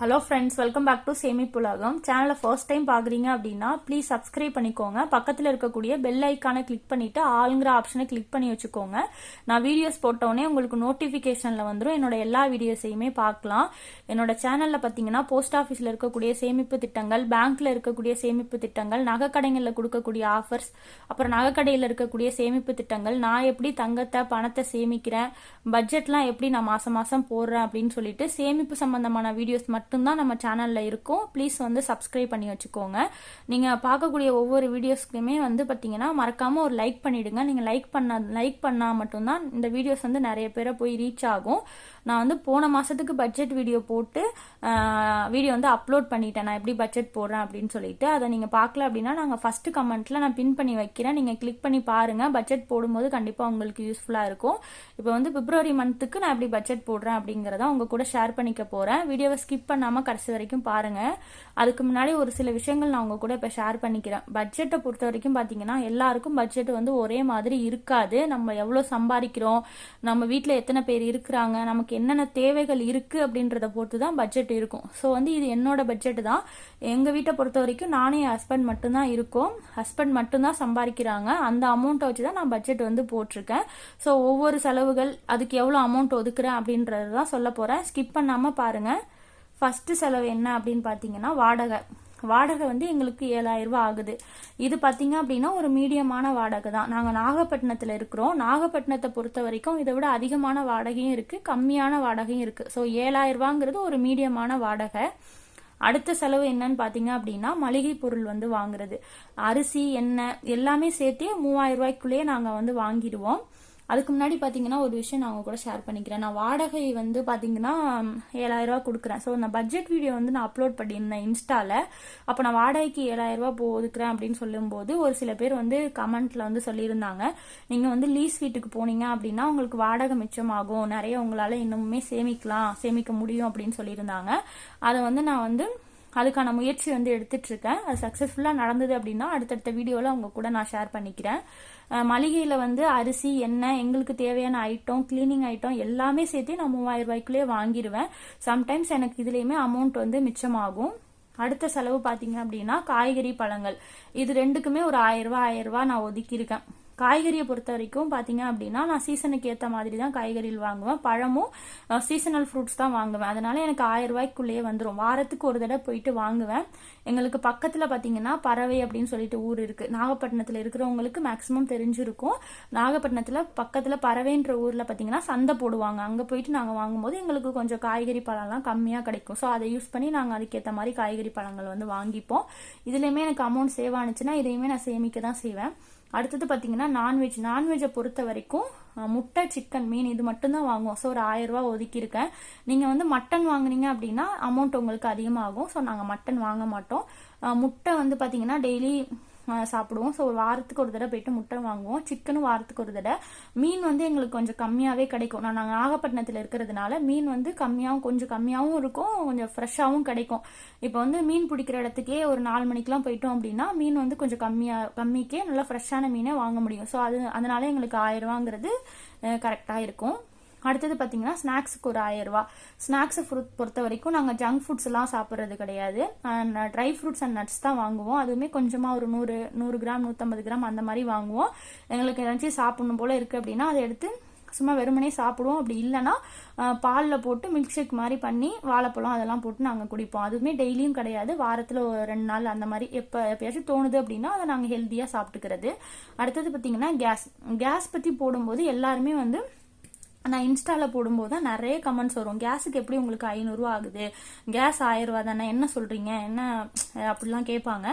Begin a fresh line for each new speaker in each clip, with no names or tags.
Hello friends, welcome back to சேமிப்புலகம். சேனலை first time பார்க்குறீங்க அப்படின்னா ப்ளீஸ் சப்ஸ்கிரைப் பண்ணிக்கோங்க. பக்கத்தில் இருக்கக்கூடிய பெல் ஐக்கானை கிளிக் பண்ணிவிட்டு ஆளுங்கிற ஆப்ஷனை கிளிக் பண்ணி வச்சுக்கோங்க. நான் வீடியோஸ் போட்டோடனே உங்களுக்கு நோட்டிஃபிகேஷனில் வந்துடும். என்னோட எல்லா வீடியோஸையுமே பார்க்கலாம். என்னோட சேனலில் பார்த்தீங்கன்னா போஸ்ட் ஆஃபீஸில் இருக்கக்கூடிய சேமிப்பு திட்டங்கள், பேங்க்கில் இருக்கக்கூடிய சேமிப்பு திட்டங்கள், நகைக்கடைகளில் கொடுக்கக்கூடிய ஆஃபர்ஸ், அப்புறம் நகைக்கடையில் இருக்கக்கூடிய சேமிப்பு திட்டங்கள், நான் எப்படி பணத்தை சேமிக்கிறேன், பட்ஜெட்லாம் எப்படி நான் மாதம் மாதம் போடுறேன் அப்படின்னு சொல்லிட்டு சேமிப்பு சம்பந்தமான வீடியோஸ் மட்டும்தான் நம்ம சேனல்ல இருக்கும். ப்ளீஸ் வந்து சப்ஸ்கிரைப் பண்ணி வச்சுக்கோங்க. நீங்க பார்க்கக்கூடிய ஒவ்வொரு வீடியோஸ்க்குமே வந்து பாத்தீங்கன்னா மறக்காம ஒரு லைக் பண்ணிடுங்க. நீங்க லைக் பண்ணா மட்டும்தான் இந்த வீடியோஸ் வந்து நிறைய பேரை போய் ரீச் ஆகும். நான் வந்து போன மாசத்துக்கு பட்ஜெட் வீடியோ போட்டு வீடியோ வந்து அப்லோட் பண்ணிட்டேன். நான் எப்படி பட்ஜெட் போடுறேன் அப்படின்னு சொல்லிட்டு அதை நீங்க பார்க்கல அப்படின்னா நாங்கள் ஃபர்ஸ்ட் கமெண்ட்ல நான் பின் பண்ணி வைக்கிறேன். நீங்க கிளிக் பண்ணி பாருங்க. பட்ஜெட் போடும்போது கண்டிப்பா உங்களுக்கு யூஸ்ஃபுல்லா இருக்கும். இப்போ வந்து பிப்ரவரி மந்த்துக்கு நான் எப்படி பட்ஜெட் போடுறேன் அப்படிங்கறத உங்க கூட ஷேர் பண்ணிக்க போறேன். வீடியோவை ஸ்கிப் பண்ணாம கடைசி வரைக்கும் பாருங்க. அதுக்கு முன்னாடி ஒரு சில விஷயங்கள் நான் உங்க கூட இப்ப ஷேர் பண்ணிக்கிறேன். பட்ஜெட்டை பொறுத்த வரைக்கும் பாத்தீங்கன்னா எல்லாருக்கும் பட்ஜெட் வந்து ஒரே மாதிரி இருக்காது. நம்ம எவ்வளவு சம்பாதிக்கிறோம், நம்ம வீட்டுல எத்தனை பேர் இருக்கிறாங்க, நமக்கு என்னென்ன தேவைகள் இருக்கு அப்படின்றத பொறுத்து தான் பட்ஜெட் இருக்கும். ஸோ வந்து இது என்னோட பட்ஜெட் தான். எங்க வீட்டை பொறுத்த வரைக்கும் நானே ஹஸ்பண்ட் மட்டும்தான் இருக்கோம். ஹஸ்பண்ட் மட்டும்தான் சம்பாதிக்கிறாங்க. அந்த அமௌண்ட்டை வச்சுதான் நான் பட்ஜெட் வந்து போட்டிருக்கேன். ஸோ ஒவ்வொரு செலவுகள் அதுக்கு எவ்வளவு அமௌண்ட் ஒதுக்குறேன் அப்படின்றதான் சொல்ல போறேன். ஸ்கிப் பண்ணாம பாருங்க. ஃபர்ஸ்ட் செலவு என்ன அப்படின்னு பாத்தீங்கன்னா வாடகை வந்து எங்களுக்கு 7,000 ரூபாய் ஆகுது. இது பாத்தீங்க அப்படின்னா ஒரு மீடியமான வாடகை தான். நாங்க நாகப்பட்டினத்துல இருக்கிறோம். நாகப்பட்டினத்தை பொறுத்த வரைக்கும் இதை விட அதிகமான வாடகையும் இருக்கு, கம்மியான வாடகையும் இருக்கு. ஸோ 7,000 ரூபாங்கிறது ஒரு மீடியமான வாடகை. அடுத்த செலவு என்னன்னு பாத்தீங்க அப்படின்னா மளிகை பொருள் வந்து வாங்குறது. அரிசி, எண்ணெய் எல்லாமே சேர்த்தே 3,000 ரூபாய்க்குள்ளேயே நாங்க வந்து வாங்கிடுவோம். அதுக்கு முன்னாடி பாத்தீங்கன்னா ஒரு விஷயம் நான் உங்க கூட ஷேர் பண்ணிக்கிறேன். நான் வாடகை வந்து பாத்தீங்கன்னா 7,000 ரூபாய் கொடுக்குறேன். ஸோ நான் பட்ஜெட் வீடியோ வந்து நான் அப்லோட் பண்ணியிருந்தேன் இன்ஸ்டால. அப்போ நான் வாடகைக்கு 7,000 ரூபாய் ஒதுக்குறேன் அப்படின்னு சொல்லும்போது ஒரு சில பேர் வந்து கமெண்ட்ல வந்து சொல்லியிருந்தாங்க, நீங்க வந்து லீஸ் வீட்டுக்கு போனீங்க அப்படின்னா உங்களுக்கு வாடகை மிச்சமாகும், நிறைய உங்களால இன்னுமே சேமிக்க முடியும் அப்படின்னு சொல்லியிருந்தாங்க. அதை வந்து நான் வந்து அதுக்கான முயற்சி வந்து எடுத்துட்டு இருக்கேன். அது சக்சஸ்ஃபுல்லா நடந்தது அப்படின்னா அடுத்தடுத்த வீடியோல அவங்க கூட நான் ஷேர் பண்ணிக்கிறேன். மளிகையில வந்து அரிசி, எண்ணெய், எங்களுக்கு தேவையான ஐட்டம், கிளீனிங் ஐட்டம் எல்லாமே சேர்த்து நான் 3,000 ரூபாய்க்குள்ளேயே வாங்கிடுவேன். சம்டைம்ஸ் எனக்கு இதுலயுமே அமௌண்ட் வந்து மிச்சமாகும். அடுத்த செலவு பாத்தீங்க அப்படின்னா காய்கறி, பழங்கள், இது ரெண்டுக்குமே ஒரு 1,000 ரூபாய் நான் ஒதுக்கி இருக்கேன். காய்கறியை பொறுத்த வரைக்கும் பாத்தீங்க அப்படின்னா நான் சீசனுக்கு ஏற்ற மாதிரி தான் காய்கறிகள் வாங்குவேன். பழமும் சீசனல் ஃப்ரூட்ஸ் தான் வாங்குவேன். அதனால எனக்கு 1,000 ரூபாய்க்குள்ளேயே வந்துடும். வாரத்துக்கு ஒரு தடவை போயிட்டு வாங்குவேன். எங்களுக்கு பக்கத்துல பாத்தீங்கன்னா பறவை அப்படின்னு சொல்லிட்டு ஊர் இருக்கு. நாகப்பட்டினத்துல இருக்கிறவங்களுக்கு மேக்சிமம் தெரிஞ்சிருக்கும். நாகப்பட்டினத்துல பக்கத்துல பறவைன்ற ஊர்ல பாத்தீங்கன்னா சந்தை போடுவாங்க. அங்க போயிட்டு நாங்க வாங்கும்போது எங்களுக்கு கொஞ்சம் காய்கறி பழம்லாம் கம்மியா கிடைக்கும். ஸோ அதை யூஸ் பண்ணி நாங்க அதுக்கேற்ற மாதிரி காய்கறி பழங்கள் வந்து வாங்கிப்போம். இதுலயுமே எனக்கு அமௌண்ட் சேவ் ஆனிச்சுன்னா இதையுமே நான் சேமிக்க தான் செய்வேன். அடுத்தது பாத்தீங்கன்னா நான்வெஜ்ஜை பொறுத்த வரைக்கும் முட்டை, சிக்கன், மீன் இது மட்டும்தான் வாங்குவோம். ஸோ ஒரு 1,000 ரூபாய் ஒதுக்கி இருக்கேன். நீங்க வந்து மட்டன் வாங்குனீங்க அப்படின்னா அமௌண்ட் உங்களுக்கு அதிகமாகும். ஸோ நாங்க மட்டன் வாங்க மாட்டோம். முட்டை வந்து பாத்தீங்கன்னா டெய்லி சாப்பிடுவோம். ஸோ ஒரு வாரத்துக்கு ஒரு தடவை போயிட்டு முட்டை வாங்குவோம். சிக்கனும் வாரத்துக்கு ஒரு தடவை. மீன் வந்து எங்களுக்கு கொஞ்சம் கம்மியாவே கிடைக்கும். நாங்கள் நாகப்பட்டினத்தில் இருக்கிறதுனால மீன் வந்து கொஞ்சம் கம்மியாகவும் இருக்கும், கொஞ்சம் ஃப்ரெஷ்ஷாகவும் கிடைக்கும். இப்போ வந்து மீன் பிடிக்கிற இடத்துக்கே ஒரு 4 மணிக்கெல்லாம் போயிட்டோம் அப்படின்னா மீன் வந்து கொஞ்சம் கம்மிக்கே நல்லா ஃப்ரெஷ்ஷான மீனை வாங்க முடியும். ஸோ அதனால எங்களுக்கு 1,000 ரூபாங்கிறது கரெக்டா இருக்கும். அடுத்தது பாத்தீங்கன்னா ஸ்நாக்ஸுக்கு ஒரு 1,000 ரூபாய். ஸ்நாக்ஸ் பொறுத்த வரைக்கும் நாங்க ஜங்க் ஃபுட்ஸ் எல்லாம் சாப்பிட்றது கிடையாது. ட்ரை ஃப்ரூட்ஸ் அண்ட் நட்ஸ் தான் வாங்குவோம். அதுவுமே கொஞ்சமா ஒரு 100 கிராம் 150 கிராம் அந்த மாதிரி வாங்குவோம். எங்களுக்கு ஏதாச்சும் சாப்பிடணும் போல இருக்கு அப்படின்னா அதை எடுத்து சும்மா வெறுமனே சாப்பிடுவோம். அப்படி இல்லைன்னா பாலில் போட்டு மில்க் ஷேக் மாதிரி பண்ணி வாழைப்பழம் அதெல்லாம் போட்டு நாங்கள் குடிப்போம். அதுவுமே டெய்லியும் கிடையாது, வாரத்தில் ஒரு 2 நாள் அந்த மாதிரி எப்பயாச்சும் தோணுது அப்படின்னா அதை நாங்கள் ஹெல்த்தியாக சாப்பிட்டுக்கிறது. அடுத்தது பார்த்தீங்கன்னா கேஸ் பற்றி போடும்போது எல்லாருமே வந்து நான் இன்ஸ்டால போடும்போது தான் நிறைய கமெண்ட்ஸ் வரும். கேஸுக்கு எப்படி உங்களுக்கு 500 ரூபா ஆகுது, கேஸ் 1,000 ரூபா தானே, என்ன சொல்றீங்க, என்ன அப்படிலாம் கேட்பாங்க.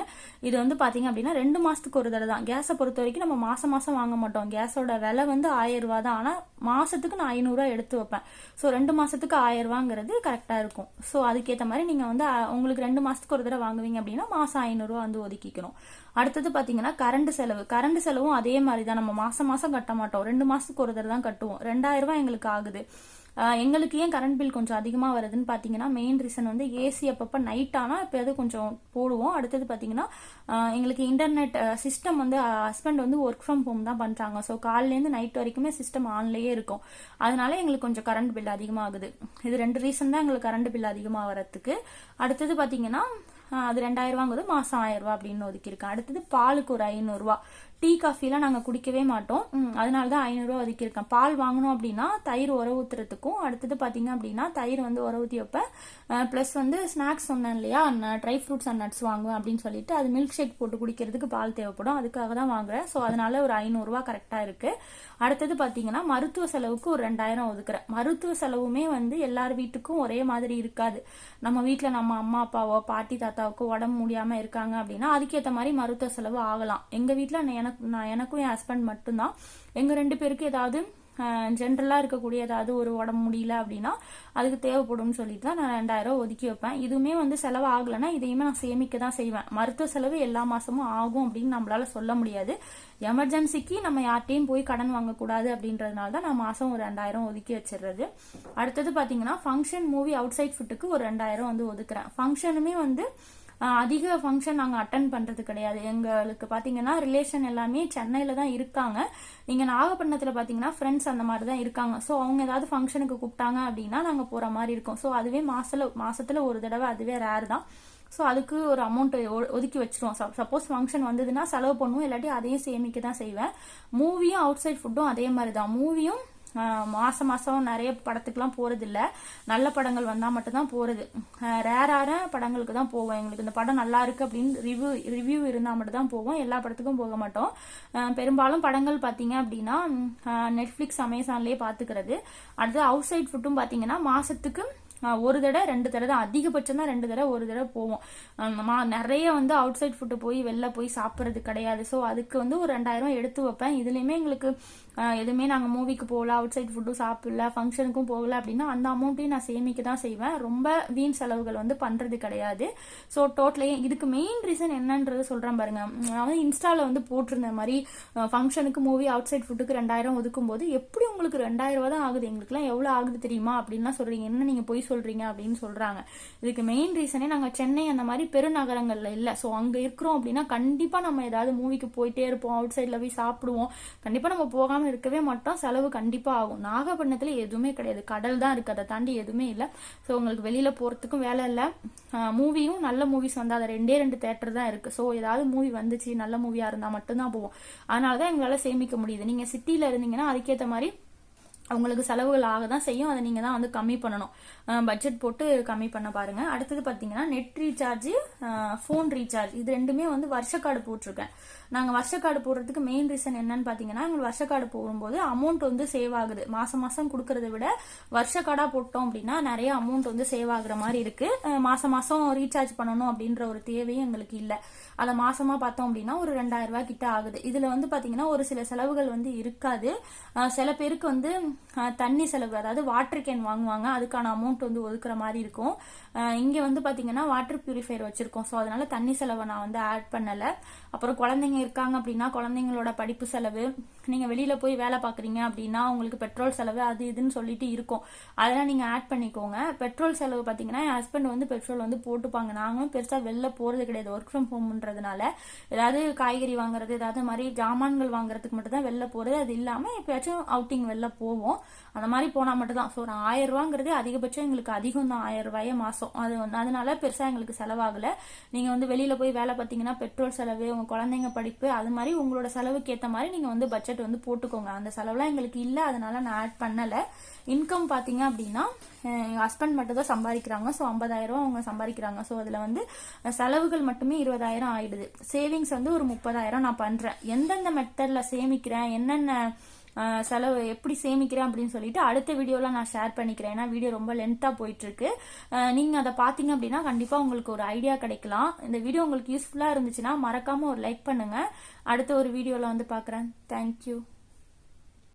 இது வந்து பாத்தீங்க அப்படின்னா 2 மாசத்துக்கு ஒரு தடவை தான். கேஸை பொறுத்த வரைக்கும் நம்ம மாசம் வாங்க மாட்டோம். கேஸோட விலை வந்து 1,000 ரூபா தான். ஆனா மாசத்துக்கு நான் 500 ரூபா எடுத்து வைப்பேன். ஸோ 2 மாசத்துக்கு 1,000 ரூபாங்கிறது கரெக்டா இருக்கும். ஸோ அதுக்கேற்ற மாதிரி நீங்க வந்து உங்களுக்கு 2 மாசத்துக்கு ஒரு தடவை வாங்குவீங்க அப்படின்னா மாசம் 500 ரூபா வந்து ஒதுக்கிக்கணும். அடுத்தது பாத்தீங்கன்னா கரண்ட் செலவும் அதே மாதிரி தான். நம்ம மாசம் கட்ட மாட்டோம், 2 மாசத்துக்கு ஒரு தடவை தான் கட்டுவோம். 2,000 ரூபாய் எங்களுக்கு ஆகுது. எங்களுக்கு ஏன் கரண்ட் பில் கொஞ்சம் அதிகமாக வருதுன்னு பார்த்தீங்கன்னா மெயின் ரீசன் வந்து ஏசி அப்பப்போ நைட் ஆனால் எப்போயாவது கொஞ்சம் போடுவோம். அடுத்தது பார்த்தீங்கன்னா எங்களுக்கு இன்டர்நெட் சிஸ்டம் வந்து ஹஸ்பண்ட் வந்து ஒர்க் ஃப்ரம் ஹோம் தான் பண்ணுறாங்க. ஸோ காலையிலேருந்து நைட் வரைக்குமே சிஸ்டம் ஆன்லேயே இருக்கும். அதனால எங்களுக்கு கொஞ்சம் கரண்ட் பில் அதிகமாகுது. இது 2 ரீசன் தான் எங்களுக்கு கரண்ட் பில் அதிகமாக வரதுக்கு. அடுத்தது பார்த்தீங்கன்னா அது 2000 மாசம் 1000 அப்படின்னு ஒதுக்கியிருக்கேன். அடுத்தது பாலுக்கு ஒரு 500. டீ காஃபிலாம் நாங்கள் குடிக்கவே மாட்டோம். அதனால தான் 500 ஒதுக்கியிருக்கேன். பால் வாங்கணும் அப்படின்னா தயிர் உர ஊத்துறதுக்கும், அடுத்தது பார்த்தீங்க அப்படின்னா தயிர் வந்து உர ஊற்றி வைப்பேன். ப்ளஸ் வந்து ஸ்நாக்ஸ் சொன்னேன் இல்லையா, ட்ரை ஃப்ரூட்ஸ் அண்ட் நட்ஸ் வாங்குவேன் அப்படின்னு சொல்லிட்டு அது மில்க் ஷேக் போட்டு குடிக்கிறதுக்கு பால் தேவைப்படும். அதுக்காக தான் வாங்குறேன். ஸோ அதனால ஒரு 500 கரெக்டாக இருக்கு. அடுத்தது பார்த்தீங்கன்னா மருத்துவ செலவுக்கு ஒரு 2000 ஒதுக்குறேன். மருத்துவ செலவுமே வந்து எல்லார் வீட்டுக்கும் ஒரே மாதிரி இருக்காது. நம்ம வீட்டில் நம்ம அம்மா அப்பாவோ பாட்டி தாத்தாவுக்கோ உடம்பு முடியாமல் இருக்காங்க அப்படின்னா அதுக்கேற்ற மாதிரி மருத்துவ செலவு ஆகலாம். எங்கள் வீட்டில் எனக்கும் என் ஹஸ்பண்ட் மட்டும்தான். எங்கள் 2 பேருக்கு ஏதாவது ஜென்ரலா இருக்கக்கூடிய ஏதாவது ஒரு உடம்பு முடியல அப்படின்னா அதுக்கு தேவைப்படும் சொல்லிட்டு தான் நான் 2000 ஒதுக்கி வைப்பேன். இதுவுமே வந்து செலவு ஆகலைன்னா இதையுமே நான் சேமிக்க தான் செய்வேன். மருத்துவ செலவு எல்லா மாசமும் ஆகும் அப்படின்னு நம்மளால சொல்ல முடியாது. எமர்ஜென்சிக்கு நம்ம யார்ட்டையும் போய் கடன் வாங்கக்கூடாது அப்படின்றதுனால தான் நான் மாசம் ஒரு 2000 ஒதுக்கி வச்சிடுறது. அடுத்தது பாத்தீங்கன்னா ஃபங்க்ஷன், மூவி, அவுட் சைட் ஃபுட்டுக்கு ஒரு 2000 வந்து ஒதுக்குறேன். ஃபங்க்ஷனுமே வந்து அதிக ஃபங்க்ஷன் நாங்கள் அட்டன் பண்ணுறது கிடையாது. எங்களுக்கு பார்த்தீங்கன்னா ரிலேஷன் எல்லாமே சென்னையில் தான் இருக்காங்க. இங்கே நாகப்பட்டினத்தில் பார்த்தீங்கன்னா ஃப்ரெண்ட்ஸ் அந்த மாதிரி தான் இருக்காங்க. ஸோ அவங்க ஏதாவது ஃபங்க்ஷனுக்கு கூப்பிட்டாங்க அப்படின்னா நாங்கள் போகிற மாதிரி இருக்கும். ஸோ அதுவே மாசத்துல ஒரு தடவை, அதுவே ரேர் தான். ஸோ அதுக்கு ஒரு அமௌண்ட் ஒதுக்கி வச்சிருவோம். சப்போஸ் ஃபங்க்ஷன் வந்ததுன்னா செலவு பண்ணுவோம், இல்லாட்டி அதையும் சேமிக்க தான் செய்வேன். மூவியும் அவுட் சைட் ஃபுட்டும் அதே மாதிரி தான். மூவியும் மாசம் நிறைய படத்துக்குலாம் போறது இல்ல. நல்ல படங்கள் வந்தா மட்டும் தான் போறது. ரேரான படங்களுக்கு தான் போவோம். எங்களுக்கு இந்த படம் நல்லா இருக்கு அப்படின்னு ரிவ்யூ இருந்தா மட்டும் தான் போவோம். எல்லா படத்துக்கும் போக மாட்டோம். பெரும்பாலும் படங்கள் பாத்தீங்க அப்படின்னா நெட்ஃபிளிக்ஸ், அமேசான்லயே பாத்துக்கிறது. அடுத்து அவுட் சைட் ஃபுட்டும் பாத்தீங்கன்னா மாசத்துக்கு ஒரு தடவை 2 தடவை தான், அதிகபட்சம் தான் 2 தடவை, ஒரு தடவை போவோம். நிறைய வந்து அவுட் சைட் ஃபுட்டு போய் வெளில போய் சாப்பிட்றது கிடையாது. ஸோ அதுக்கு வந்து ஒரு 2000 எடுத்து வைப்பேன். இதுலயுமே எங்களுக்கு எதுவுமே நாங்கள் மூவிக்கு போகல, அவுட் சைட் ஃபுட்டும் சாப்பிடல, ஃபங்க்ஷனுக்கும் போகல அப்படின்னா அந்த அமௌண்ட்டையும் நான் சேமிக்க தான் செய்வேன். ரொம்ப வீண் செலவுகள் வந்து பண்றது கிடையாது. ஸோ டோட்டலே இதுக்கு மெயின் ரீசன் என்னன்றது சொல்றேன் பாருங்க. நான் வந்து இன்ஸ்டால வந்து போட்டிருந்த மாதிரி ஃபங்க்ஷனுக்கு, மூவி, அவுட் சைட் ஃபுட்டுக்கு 2000 ஒதுக்கும் போது எப்படி உங்களுக்கு 2000 தான் ஆகுது, எங்களுக்குலாம் எவ்வளவு ஆகுது தெரியுமா அப்படின்லாம் சொல்றீங்க. என்ன நீங்க போய் சொல்றீங்க அப்படின்னு சொல்றாங்க. இதுக்கு மெயின் ரீசனே நாங்க சென்னை அந்த மாதிரி பெருநகரங்கள்ல இல்ல. சோ அங்க இருக்கிறோம் அப்படின்னா கண்டிப்பா நம்ம ஏதாவது மூவிக்கு போயிட்டே இருப்போம், அவுட் சைட்ல போய் சாப்பிடுவோம். கண்டிப்பா நம்ம போகாம இருக்கவே மாட்டோம். செலவு கண்டிப்பா ஆகும். நாகப்பட்டினத்துல எதுவுமே கிடையாது, கடல் தான் இருக்கு, அதை தாண்டி எதுவுமே இல்ல. சோ உங்களுக்கு வெளியில போறதுக்கும் வேலை இல்ல. மூவியும் நல்ல மூவிஸ் வந்து அதை 2 தியேட்டர் தான் இருக்கு. சோ ஏதாவது மூவி வந்துச்சு, நல்ல மூவியா இருந்தா மட்டும்தான் போவோம். அதனாலதான் எங்களால சேமிக்க முடியுது. நீங்க சிட்டில இருந்தீங்கன்னா அதுக்கேற்ற மாதிரி உங்களுக்கு செலவுகள் ஆக தான் செய்யும். அதை நீங்க தான் வந்து கம்மி பண்ணணும். பட்ஜெட் போட்டு கம்மி பண்ண பாருங்க. அடுத்தது பாத்தீங்கன்னா நெட் ரீசார்ஜ், போன் ரீசார்ஜ், இது ரெண்டுமே வந்து வருஷ கார்டு போட்டிருக்கேன். நாங்க வருஷ கார்டு போடுறதுக்கு மெயின் ரீசன் என்னன்னு பாத்தீங்கன்னா எங்களுக்கு வருஷ கார்டு போடும்போது அமௌண்ட் வந்து சேவ் ஆகுது. மாசம் கொடுக்கறத விட வருஷ கார்டா போட்டோம் அப்படின்னா நிறைய அமௌண்ட் வந்து சேவ் ஆகுற மாதிரி இருக்கு. மாசம் ரீசார்ஜ் பண்ணணும் அப்படின்ற ஒரு தேவையும் எங்களுக்கு இல்ல. அதை மாசமா பார்த்தோம் அப்படின்னா ஒரு 2000 ரூபாய் கிட்ட ஆகுது. இதுல வந்து பாத்தீங்கன்னா ஒரு சில செலவுகள் வந்து இருக்காது. சில பேருக்கு வந்து தண்ணி செலவு, அதாவது வாட்டர் கேன் வாங்குவாங்க, அதுக்கான அமௌண்ட் வந்து ஒதுக்குற மாதிரி இருக்கும். இங்க வந்து பாத்தீங்கன்னா வாட்டர் பியூரிஃபையர் வச்சிருக்கோம். ஸோ அதனால தண்ணி செலவை நான் வந்து ஆட் பண்ணல. அப்புறம் குழந்தைங்க இருக்காங்க அப்படின்னா குழந்தைங்களோட படிப்பு செலவு, நீங்க வெளியில போய் வேலை பாக்குறீங்க அப்படின்னா உங்களுக்கு பெட்ரோல் செலவு அது இதுன்னு சொல்லிட்டு இருக்கும். அதெல்லாம் நீங்க ஆட் பண்ணிக்கோங்க. பெட்ரோல் செலவு பாத்தீங்கன்னா என் ஹஸ்பண்ட் வந்து பெட்ரோல் வந்து போட்டுப்பாங்க. நாங்களும் பெருசா வெளில போறது கிடையாது, ஒர்க் ஃப்ரம் ஹோம்ன்றதுனால. ஏதாவது காய்கறி வாங்குறது, ஏதாவது மாதிரி ஜாமான்கள் வாங்குறதுக்கு மட்டும் தான் வெளில போறது. அது இல்லாம எப்பயாச்சும் அவுட்டிங் வெளில போவோம். அந்த மாதிரி போனா மட்டும் தான். ஸோ 1000 ரூபாங்கிறது அதிகபட்சம் எங்களுக்கு அதிகம் தான், 1000 ரூபாயே மாசம். அதனால பெருசா எங்களுக்கு செலவாகல. நீங்க வந்து வெளியில போய் வேலை பார்த்தீங்கன்னா பெட்ரோல் செலவு, உங்க குழந்தைங்க படிப்பு, அது மாதிரி உங்களோட செலவுக்கு ஏற்ற மாதிரி நீங்க வந்து பட்ஜெட் வந்து போட்டுக்கோங்க. அந்த செலவுலாம் எங்களுக்கு இல்ல, அதனால நான் ஆட் பண்ணல. இன்கம் பாத்தீங்க அப்படின்னா எங்க ஹஸ்பண்ட் மட்டும் தான் சம்பாதிக்கிறாங்க. ஸோ 50,000 ரூபாய் அவங்க சம்பாதிக்கிறாங்க. ஸோ அதுல வந்து செலவுகள் மட்டுமே 20,000 ஆயிடுது. சேவிங்ஸ் வந்து ஒரு 30,000 நான் பண்றேன். எந்தெந்த மெத்தட்ல சேமிக்கிறேன், என்னென்ன செலவு எப்படி சேமிக்கிறேன் அப்படின்னு சொல்லிட்டு அடுத்த வீடியோல நான் ஷேர் பண்ணிக்கிறேன். ஏன்னா வீடியோ ரொம்ப லென்த்தா போயிட்டு இருக்கு. நீங்க அதை பாத்தீங்க அப்படின்னா கண்டிப்பா உங்களுக்கு ஒரு ஐடியா கிடைக்கலாம். இந்த வீடியோ உங்களுக்கு யூஸ்ஃபுல்லா இருந்துச்சுன்னா மறக்காம ஒரு லைக் பண்ணுங்க. அடுத்த ஒரு வீடியோல வந்து பாக்குறேன். தேங்க்யூ.